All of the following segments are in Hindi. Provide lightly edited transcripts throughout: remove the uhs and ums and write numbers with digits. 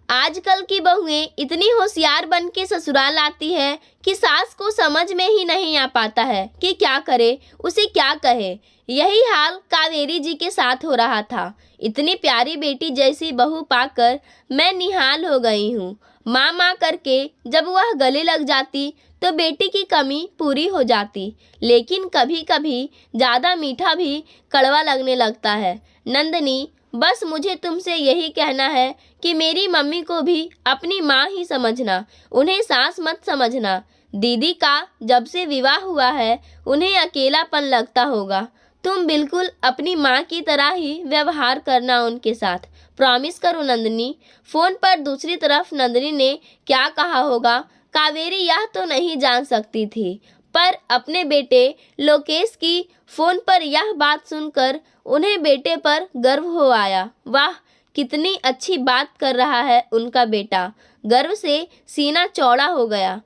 आजकल की बहुएं इतनी होशियार बन के ससुराल आती है कि सास को समझ में ही नहीं आ पाता है कि क्या करे, उसे क्या कहे। यही हाल कावेरी जी के साथ हो रहा था। इतनी प्यारी बेटी जैसी बहू पाकर मैं निहाल हो गई हूँ। माँ माँ करके जब वह गले लग जाती तो बेटी की कमी पूरी हो जाती, लेकिन कभी कभी ज़्यादा मीठा भी कड़वा लगने लगता है। नंदनी, बस मुझे तुमसे यही कहना है कि मेरी मम्मी को भी अपनी माँ ही समझना, उन्हें सास मत समझना। दीदी का जब से विवाह हुआ है उन्हें अकेलापन लगता होगा। तुम बिल्कुल अपनी माँ की तरह ही व्यवहार करना उनके साथ। प्रॉमिस करो नंदनी। फोन पर दूसरी तरफ नंदनी ने क्या कहा होगा कावेरी यह तो नहीं जान सकती थी, पर अपने बेटे लोकेश की फोन पर यह बात सुनकर उन्हें बेटे पर गर्व हो आया। वाह, कितनी अच्छी बात कर रहा है उनका बेटा। गर्व से सीना चौड़ा हो गया,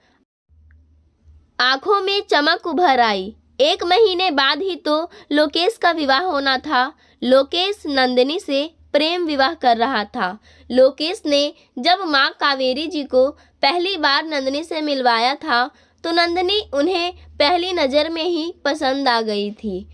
आंखों में चमक उभर आई। 1 महीने बाद ही तो लोकेश का विवाह होना था। लोकेश नंदिनी से प्रेम विवाह कर रहा था। लोकेश ने जब माँ कावेरी जी को पहली बार नंदिनी से मिलवाया था तो नंदिनी उन्हें पहली नज़र में ही पसंद आ गई थी।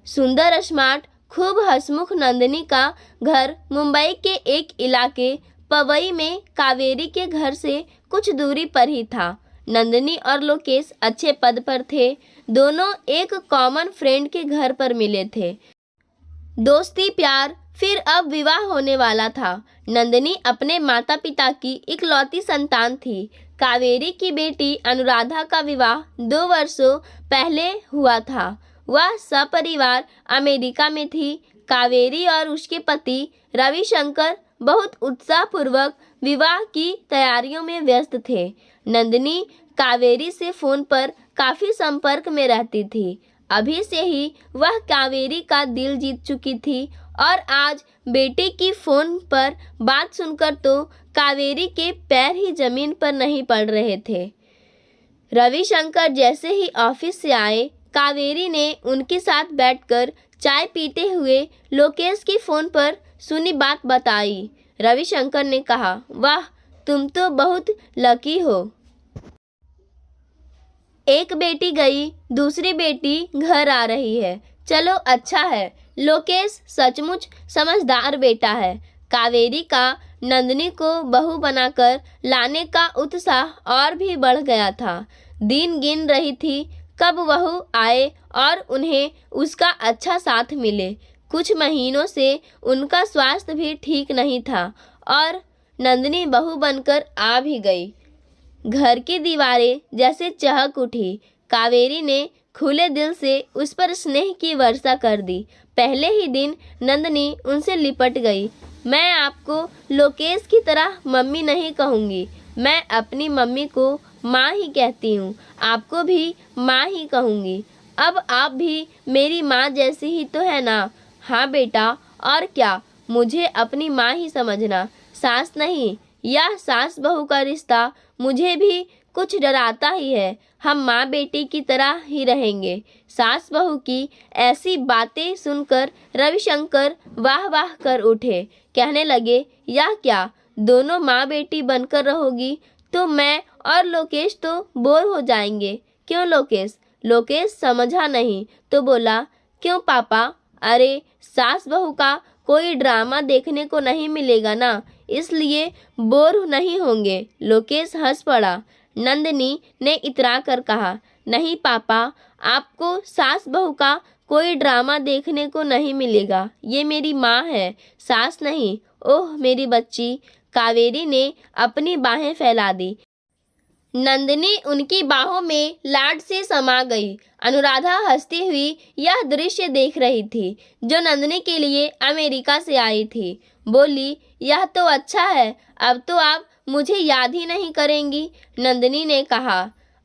सुंदर, स्मार्ट, खूब हंसमुख नंदिनी का घर मुंबई के एक इलाके पवई में कावेरी के घर से कुछ दूरी पर ही था। नंदिनी और लोकेश अच्छे पद पर थे। दोनों एक कॉमन फ्रेंड के घर पर मिले थे। दोस्ती, प्यार, फिर अब विवाह होने वाला था। नंदिनी अपने माता पिता की इकलौती संतान थी। कावेरी की बेटी अनुराधा का विवाह 2 वर्षों पहले हुआ था। वह सपरिवार अमेरिका में थी। कावेरी और उसके पति रविशंकर बहुत उत्साहपूर्वक विवाह की तैयारियों में व्यस्त थे। नंदिनी कावेरी से फोन पर काफ़ी संपर्क में रहती थी। अभी से ही वह कावेरी का दिल जीत चुकी थी और आज बेटी की फोन पर बात सुनकर तो कावेरी के पैर ही जमीन पर नहीं पड़ रहे थे। रविशंकर जैसे ही ऑफिस से आए, कावेरी ने उनके साथ बैठकर चाय पीते हुए लोकेश की फोन पर सुनी बात बताई। रविशंकर ने कहा, वाह, तुम तो बहुत लकी हो। एक बेटी गई, दूसरी बेटी घर आ रही है। चलो अच्छा है। लोकेश सचमुच समझदार बेटा है। कावेरी का नंदिनी को बहू बनाकर लाने का उत्साह और भी बढ़ गया था। दिन गिन रही थी कब बहू आए और उन्हें उसका अच्छा साथ मिले। कुछ महीनों से उनका स्वास्थ्य भी ठीक नहीं था और नंदिनी बहू बनकर आ भी गई। घर की दीवारें जैसे चहक उठी। कावेरी ने खुले दिल से उस पर स्नेह की वर्षा कर दी। पहले ही दिन नंदिनी उनसे लिपट गई। मैं आपको लोकेश की तरह मम्मी नहीं कहूँगी, मैं अपनी मम्मी को माँ ही कहती हूँ। आपको भी माँ ही कहूँगी। अब आप भी मेरी माँ जैसी ही तो है ना? हाँ बेटा, और क्या, मुझे अपनी माँ ही समझना, सास नहीं। यह सास बहू का रिश्ता मुझे भी कुछ डराता ही है। हम माँ बेटी की तरह ही रहेंगे। सास बहू की ऐसी बातें सुनकर रविशंकर वाह वाह कर उठे। कहने लगे, यह क्या, दोनों माँ बेटी बनकर रहोगी तो मैं और लोकेश तो बोर हो जाएंगे। क्यों लोकेश? लोकेश समझा नहीं तो बोला, क्यों पापा? अरे, सास बहू का कोई ड्रामा देखने को नहीं मिलेगा ना, इसलिए बोर नहीं होंगे। लोकेश हंस पड़ा। नंदिनी ने इतरा कर कहा, नहीं पापा, आपको सास बहू का कोई ड्रामा देखने को नहीं मिलेगा। ये मेरी माँ है, सास नहीं। ओह मेरी बच्ची। कावेरी ने अपनी बाहें फैला दी। नंदिनी उनकी बाहों में लाड से समा गई। अनुराधा हंसती हुई यह दृश्य देख रही थी जो नंदिनी के लिए अमेरिका से आई थी। बोली, यह तो अच्छा है, अब तो आप मुझे याद ही नहीं करेंगी। नंदिनी ने कहा,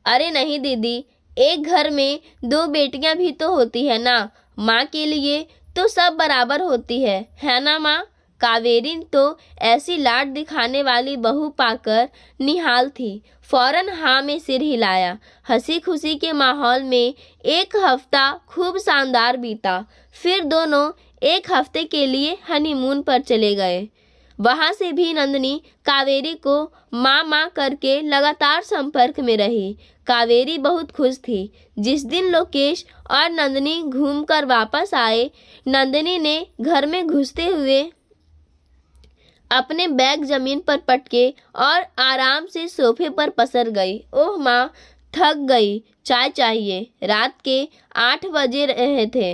अरे नहीं दीदी, एक घर में 2 बेटियां भी तो होती है ना। माँ के लिए तो सब बराबर होती है ना माँ? कावेरी तो ऐसी लाड दिखाने वाली बहू पाकर निहाल थी। फौरन हाँ में सिर हिलाया। हंसी खुशी के माहौल में 1 हफ्ता खूब शानदार बीता। फिर दोनों 1 हफ्ते के लिए हनीमून पर चले गए। वहाँ से भी नंदिनी कावेरी को माँ माँ करके लगातार संपर्क में रही। कावेरी बहुत खुश थी। जिस दिन लोकेश और नंदिनी घूमकर वापस आए, नंदिनी ने घर में घुसते हुए अपने बैग जमीन पर पटके और आराम से सोफे पर पसर गई। ओह माँ, थक गई, चाय चाहिए। रात के 8 बजे रहे थे।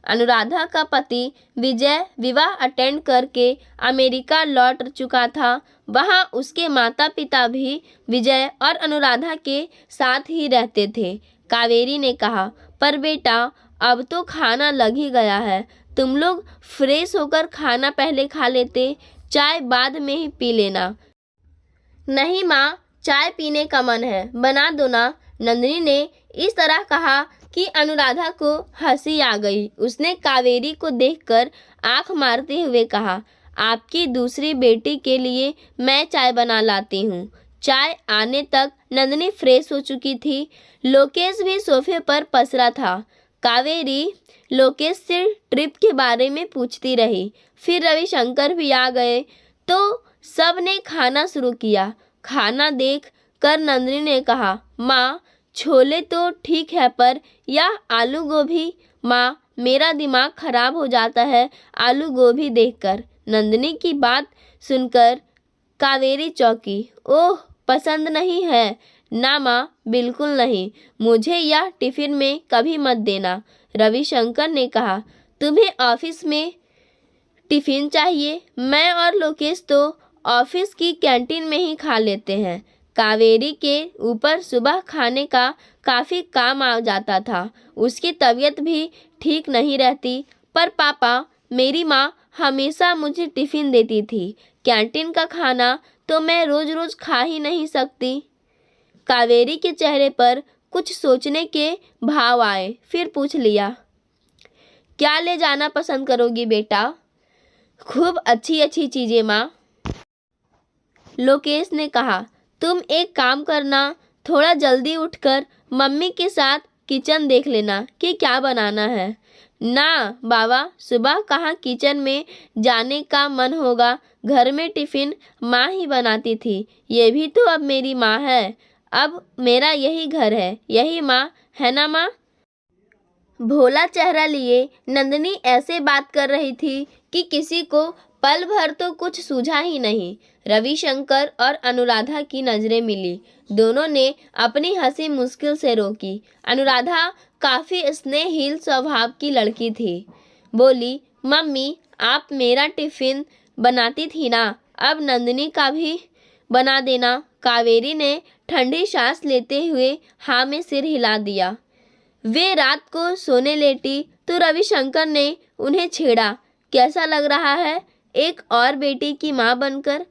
अनुराधा का पति विजय विवाह अटेंड करके अमेरिका लौट चुका था। वहाँ उसके माता पिता भी विजय और अनुराधा के साथ ही रहते थे। कावेरी ने कहा, पर बेटा अब तो खाना लग ही गया है, तुम लोग फ्रेश होकर खाना पहले खा लेते, चाय बाद में ही पी लेना। नहीं माँ, चाय पीने का मन है, बना दो ना। नंदिनी ने इस तरह कहा कि अनुराधा को हंसी आ गई। उसने कावेरी को देखकर आंख मारते हुए कहा, आपकी दूसरी बेटी के लिए मैं चाय बना लाती हूँ। चाय आने तक नंदिनी फ्रेश हो चुकी थी। लोकेश भी सोफे पर पसरा था। कावेरी लोकेश से ट्रिप के बारे में पूछती रही। फिर रविशंकर भी आ गए तो सब ने खाना शुरू किया। खाना देख कर नंदिनी ने कहा, माँ छोले तो ठीक है, पर यह आलू गोभी। माँ, मेरा दिमाग खराब हो जाता है आलू गोभी देखकर। नंदिनी की बात सुनकर कावेरी चौंकी। ओह, पसंद नहीं है? ना माँ, बिल्कुल नहीं, मुझे यह टिफिन में कभी मत देना। रविशंकर ने कहा, तुम्हें ऑफिस में टिफिन चाहिए? मैं और लोकेश तो ऑफिस की कैंटीन में ही खा लेते हैं। कावेरी के ऊपर सुबह खाने का काफ़ी काम आ जाता था। उसकी तबीयत भी ठीक नहीं रहती, पर पापा, मेरी माँ हमेशा मुझे टिफ़िन देती थी। कैंटीन का खाना तो मैं रोज़ रोज़ खा ही नहीं सकती। कावेरी के चेहरे पर कुछ सोचने के भाव आए। फिर पूछ लिया, क्या ले जाना पसंद करोगी बेटा? खूब अच्छी अच्छी चीज़ें माँ। लोकेश ने कहा, तुम एक काम करना, थोड़ा जल्दी उठकर मम्मी के साथ किचन देख लेना कि क्या बनाना है। ना बाबा, सुबह कहाँ किचन में जाने का मन होगा, घर में टिफ़िन माँ ही बनाती थी। ये भी तो अब मेरी माँ है, अब मेरा यही घर है, यही माँ है ना माँ? भोला चेहरा लिए नंदिनी ऐसे बात कर रही थी कि किसी को पल भर तो कुछ सूझा ही नहीं। रविशंकर और अनुराधा की नज़रें मिली। दोनों ने अपनी हंसी मुश्किल से रोकी। अनुराधा काफ़ी स्नेहशील स्वभाव की लड़की थी। बोली, मम्मी आप मेरा टिफ़िन बनाती थी ना, अब नंदिनी का भी बना देना। कावेरी ने ठंडी सांस लेते हुए हाँ में सिर हिला दिया। वे रात को सोने लेटी तो रविशंकर ने उन्हें छेड़ा, कैसा लग रहा है एक और बेटी की माँ बनकर?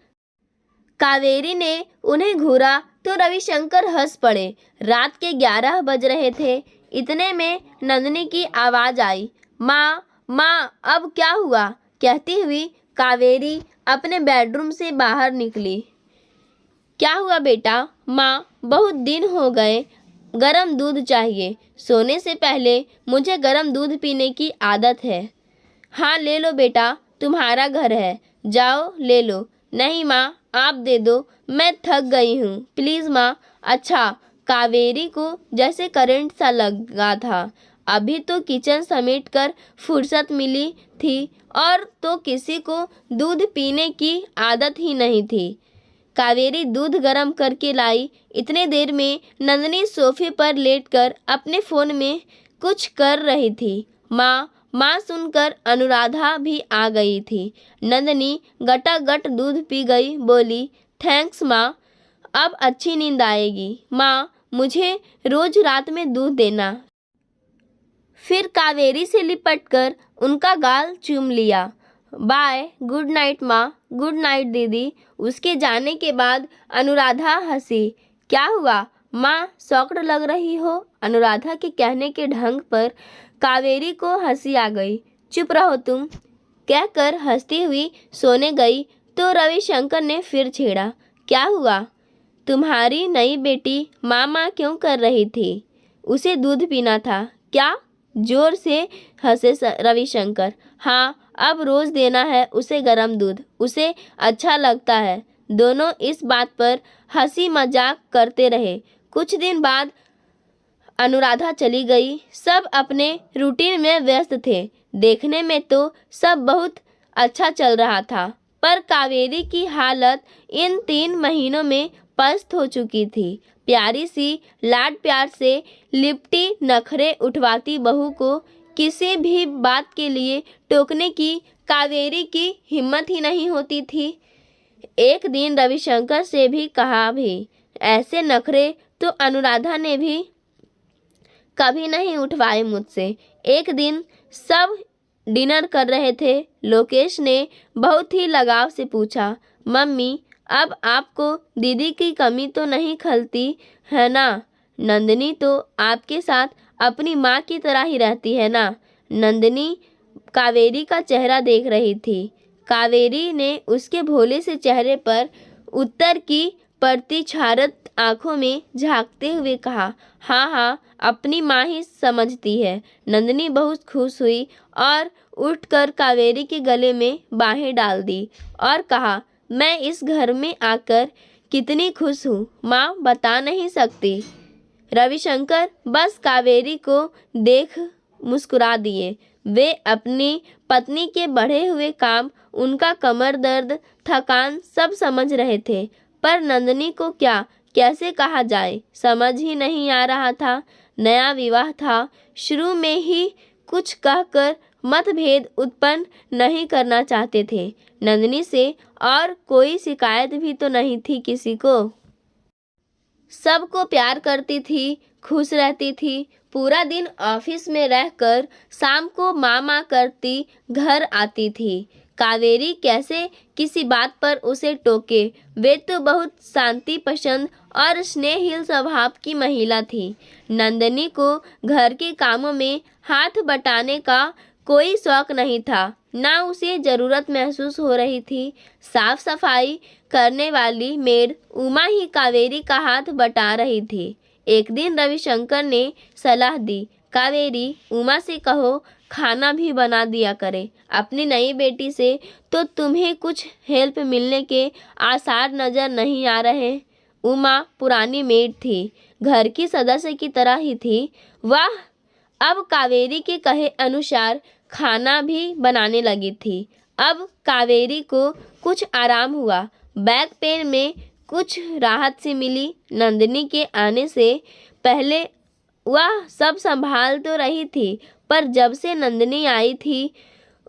कावेरी ने उन्हें घूरा तो रविशंकर हंस पड़े। रात के 11 बज रहे थे। इतने में नंदिनी की आवाज़ आई, माँ माँ, अब क्या हुआ? कहती हुई कावेरी अपने बेडरूम से बाहर निकली। क्या हुआ बेटा? माँ, बहुत दिन हो गए, गरम दूध चाहिए। सोने से पहले मुझे गरम दूध पीने की आदत है। हाँ ले लो बेटा, तुम्हारा घर है, जाओ ले लो। नहीं माँ, आप दे दो, मैं थक गई हूँ, प्लीज़ माँ। अच्छा। कावेरी को जैसे करंट सा लगा था। अभी तो किचन समेट कर फुर्सत मिली थी और तो किसी को दूध पीने की आदत ही नहीं थी। कावेरी दूध गर्म करके लाई। इतने देर में नंदिनी सोफे पर लेटकर अपने फ़ोन में कुछ कर रही थी। माँ सुनकर अनुराधा भी आ गई थी। नंदिनी गटागट दूध पी गई। बोली, थैंक्स माँ, अब अच्छी नींद आएगी। माँ, मुझे रोज़ रात में दूध देना। फिर कावेरी से लिपटकर उनका गाल चूम लिया। बाय, गुड नाइट माँ। गुड नाइट दीदी। उसके जाने के बाद अनुराधा हंसी। क्या हुआ माँ, शॉक्ड लग रही हो? अनुराधा के कहने के ढंग पर कावेरी को हंसी आ गई। चुप रहो तुम, कहकर हंसती हुई सोने गई तो रविशंकर ने फिर छेड़ा। क्या हुआ? तुम्हारी नई बेटी माँ क्यों कर रही थी? उसे दूध पीना था क्या? जोर से हंसे रविशंकर। हाँ, अब रोज़ देना है उसे गर्म दूध, उसे अच्छा लगता है। दोनों इस बात पर हंसी मजाक करते रहे। कुछ दिन बाद अनुराधा चली गई। सब अपने रूटीन में व्यस्त थे। देखने में तो सब बहुत अच्छा चल रहा था, पर कावेरी की हालत इन 3 महीनों में पस्त हो चुकी थी। प्यारी सी लाड प्यार से लिपटी नखरे उठवाती बहू को किसी भी बात के लिए टोकने की कावेरी की हिम्मत ही नहीं होती थी। एक दिन रविशंकर से भी कहा भी, ऐसे नखरे तो अनुराधा ने भी कभी नहीं उठवाए मुझसे। एक दिन सब डिनर कर रहे थे। लोकेश ने बहुत ही लगाव से पूछा, मम्मी अब आपको दीदी की कमी तो नहीं खलती है ना? नंदिनी तो आपके साथ अपनी माँ की तरह ही रहती है ना? नंदिनी कावेरी का चेहरा देख रही थी। कावेरी ने उसके भोले से चेहरे पर उत्तर की प्रतिक्षारत आंखों में झांकते हुए कहा, हाँ हाँ, अपनी माँ ही समझती है। नंदिनी बहुत खुश हुई और उठकर कावेरी के गले में बाहें डाल दी और कहा, मैं इस घर में आकर कितनी खुश हूँ माँ, बता नहीं सकती। रविशंकर बस कावेरी को देख मुस्कुरा दिए। वे अपनी पत्नी के बढ़े हुए काम, उनका कमर दर्द, थकान सब समझ रहे थे, पर नंदिनी को क्या कैसे कहा जाए समझ ही नहीं आ रहा था। नया विवाह था, शुरू में ही कुछ कहकर मतभेद उत्पन्न नहीं करना चाहते थे नंदिनी से, और कोई शिकायत भी तो नहीं थी किसी को। सबको प्यार करती थी, खुश रहती थी। पूरा दिन ऑफिस में रहकर शाम को माँ करती घर आती थी। कावेरी कैसे किसी बात पर उसे टोके? वे तो बहुत शांति पसंद और स्नेहशील स्वभाव की महिला थी। नंदिनी को घर के कामों में हाथ बटाने का कोई शौक नहीं था, ना उसे ज़रूरत महसूस हो रही थी। साफ सफाई करने वाली मेड उमा ही कावेरी का हाथ बटा रही थी। एक दिन रविशंकर ने सलाह दी, कावेरी उमा से कहो खाना भी बना दिया करे। अपनी नई बेटी से तो तुम्हें कुछ हेल्प मिलने के आसार नज़र नहीं आ रहे। उमा पुरानी मेड थी, घर की सदस्य की तरह ही थी। वह अब कावेरी के कहे अनुसार खाना भी बनाने लगी थी। अब कावेरी को कुछ आराम हुआ, बैक पेन में कुछ राहत सी मिली। नंदिनी के आने से पहले वह सब संभाल तो रही थी, पर जब से नंदिनी आई थी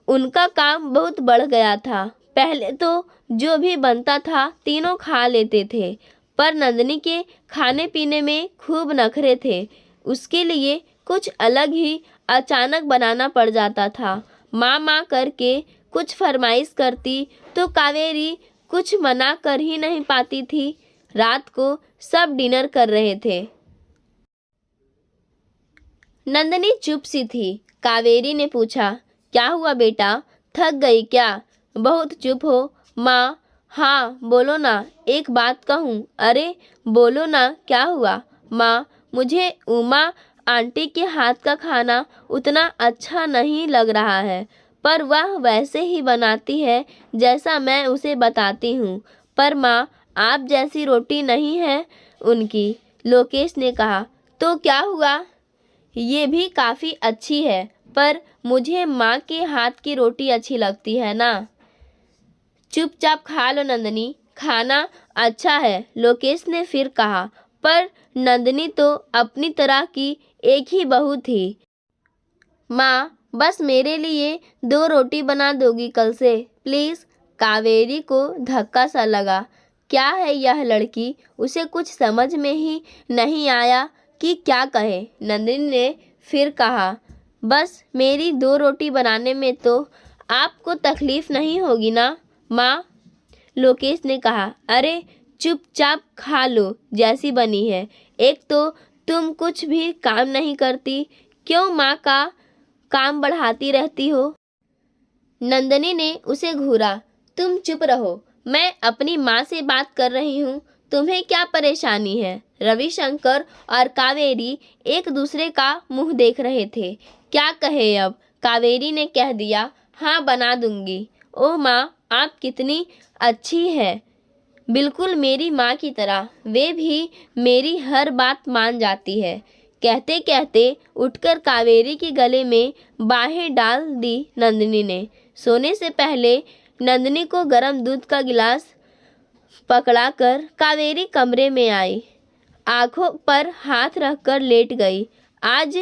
उनका काम बहुत बढ़ गया था। पहले तो जो भी बनता था तीनों खा लेते थे, पर नंदिनी के खाने पीने में खूब नखरे थे। उसके लिए कुछ अलग ही अचानक बनाना पड़ जाता था। माँ करके कुछ फरमाइश करती तो कावेरी कुछ मना कर ही नहीं पाती थी। रात को सब डिनर कर रहे थे। नंदिनी चुप सी थी। कावेरी ने पूछा, क्या हुआ बेटा, थक गई क्या? बहुत चुप हो माँ। हाँ बोलो ना, एक बात कहूँ? अरे बोलो ना, क्या हुआ? माँ, मुझे उमा आंटी के हाथ का खाना उतना अच्छा नहीं लग रहा है, पर वह वैसे ही बनाती है जैसा मैं उसे बताती हूँ। पर माँ, आप जैसी रोटी नहीं है उनकी। लोकेश ने कहा, तो क्या हुआ? ये भी काफ़ी अच्छी है, पर मुझे माँ के हाथ की रोटी अच्छी लगती है ना। चुपचाप खा लो नंदिनी, खाना अच्छा है, लोकेश ने फिर कहा। पर नंदिनी तो अपनी तरह की एक ही बहू थी। माँ, बस मेरे लिए 2 रोटी बना दोगी कल से प्लीज़? कावेरी को धक्का सा लगा। क्या है यह लड़की, उसे कुछ समझ में ही नहीं आया कि क्या कहे। नंदिनी ने फिर कहा, बस मेरी 2 रोटी बनाने में तो आपको तकलीफ़ नहीं होगी ना माँ? लोकेश ने कहा, अरे चुपचाप खा लो जैसी बनी है। एक तो तुम कुछ भी काम नहीं करती, क्यों माँ का काम बढ़ाती रहती हो? नंदिनी ने उसे घूरा। तुम चुप रहो, मैं अपनी माँ से बात कर रही हूँ, तुम्हें क्या परेशानी है? रविशंकर और कावेरी एक दूसरे का मुंह देख रहे थे। क्या कहे अब? कावेरी ने कह दिया, हाँ बना दूंगी। ओह माँ, आप कितनी अच्छी है, बिल्कुल मेरी माँ की तरह। वे भी मेरी हर बात मान जाती है। कहते कहते उठकर कावेरी के गले में बाहें डाल दी नंदिनी ने। सोने से पहले नंदिनी को गर्म दूध का गिलास पकड़ाकर कावेरी कमरे में आई। आंखों पर हाथ रखकर लेट गई। आज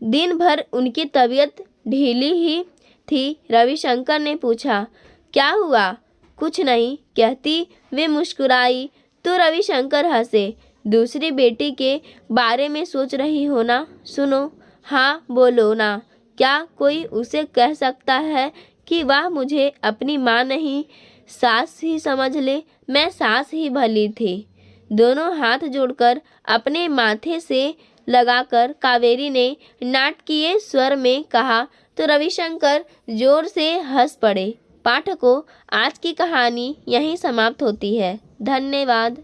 दिन भर उनकी तबीयत ढीली ही थी। रविशंकर ने पूछा, क्या हुआ? कुछ नहीं, कहती वे मुस्कुराई तो रविशंकर हंसे। दूसरी बेटी के बारे में सोच रही हो ना? सुनो। हाँ बोलो ना। क्या कोई उसे कह सकता है कि वह मुझे अपनी माँ नहीं सास ही समझ ले? मैं सास ही भली थी। दोनों हाथ जोड़कर अपने माथे से लगाकर कावेरी ने नाटकीय स्वर में कहा तो रविशंकर जोर से हंस पड़े। पाठकों, आज की कहानी यहीं समाप्त होती है। धन्यवाद।